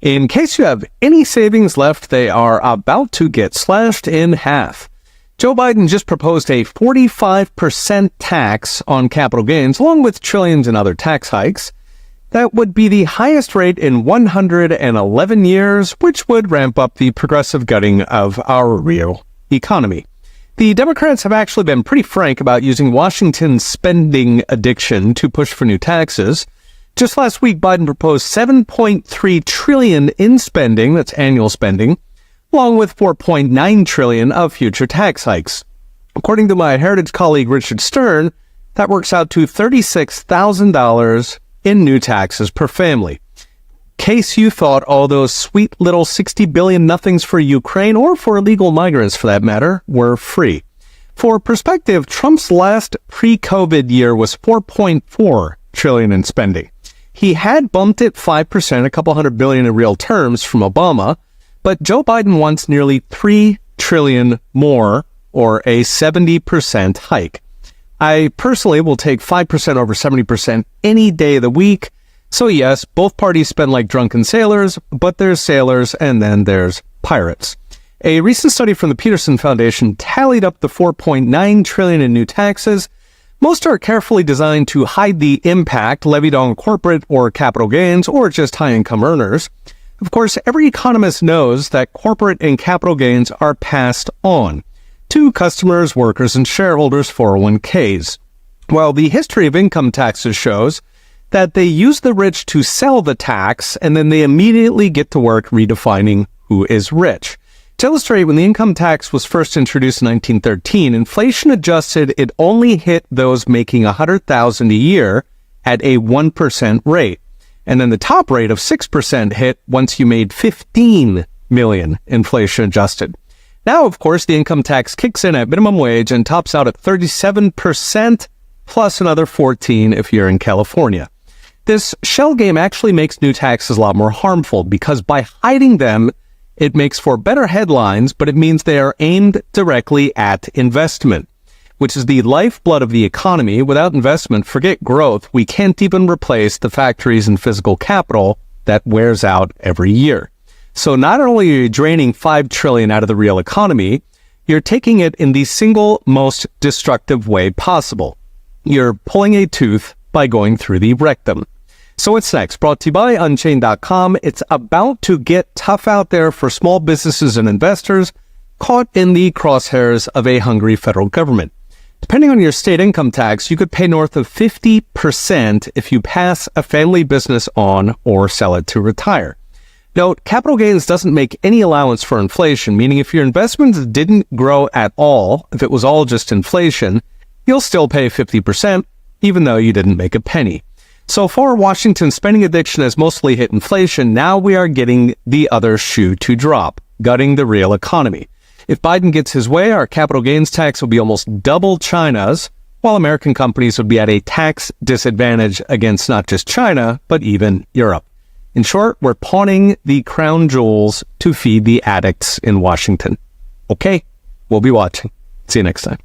In case you have any savings left, they are about to get slashed in half. Joe Biden just proposed a 45% tax on capital gains, along with trillions in other tax hikes. That would be the highest rate in 111 years, which would ramp up the progressive gutting of our real economy. The Democrats have actually been pretty frank about using Washington's spending addiction to push for new taxes. Just last week, Biden proposed $7.3 trillion in spending, that's annual spending, along with $4.9 trillion of future tax hikes. According to my Heritage colleague Richard Stern, that works out to $36,000 in new taxes per family. In case you thought all those sweet little $60 billion nothings for Ukraine, or for illegal migrants for that matter, were free. For perspective, Trump's last pre-COVID year was $4.4 trillion in spending. He had bumped it 5%, a couple $100 billion in real terms, from Obama, but Joe Biden wants nearly $3 trillion more, or a 70% hike. I personally will take 5% over 70% any day of the week. So yes, both parties spend like drunken sailors, but there's sailors and then there's pirates. A recent study from the Peterson Foundation tallied up the $4.9 trillion in new taxes. Most are carefully designed to hide the impact levied on corporate or capital gains or just high-income earners. Of course, every economist knows that corporate and capital gains are passed on to customers, workers, and shareholders' 401ks. Well, the history of income taxes shows that they use the rich to sell the tax, and then they immediately get to work redefining who is rich. To illustrate, when the income tax was first introduced in 1913, inflation adjusted, it only hit those making $100,000 a year at a 1% rate. And then the top rate of 6% hit once you made $15 million inflation adjusted. Now, of course, the income tax kicks in at minimum wage and tops out at 37% plus another 14% if you're in California. This shell game actually makes new taxes a lot more harmful because by hiding them, it makes for better headlines, but it means they are aimed directly at investment, which is the lifeblood of the economy. Without investment, forget growth. We can't even replace the factories and physical capital that wears out every year. So not only are you draining $5 trillion out of the real economy, you're taking it in the single most destructive way possible. You're pulling a tooth by going through the rectum. So what's next? Brought to you by Unchained.com. It's about to get tough out there for small businesses and investors caught in the crosshairs of a hungry federal government. Depending on your state income tax, you could pay north of 50% if you pass a family business on or sell it to retire. Note, capital gains doesn't make any allowance for inflation, meaning if your investments didn't grow at all, if it was all just inflation, you'll still pay 50%, even though you didn't make a penny. So far, Washington's spending addiction has mostly hit inflation. Now we are getting the other shoe to drop, gutting the real economy. If Biden gets his way, our capital gains tax will be almost double China's, while American companies would be at a tax disadvantage against not just China, but even Europe. In short, we're pawning the crown jewels to feed the addicts in Washington. Okay, we'll be watching. See you next time.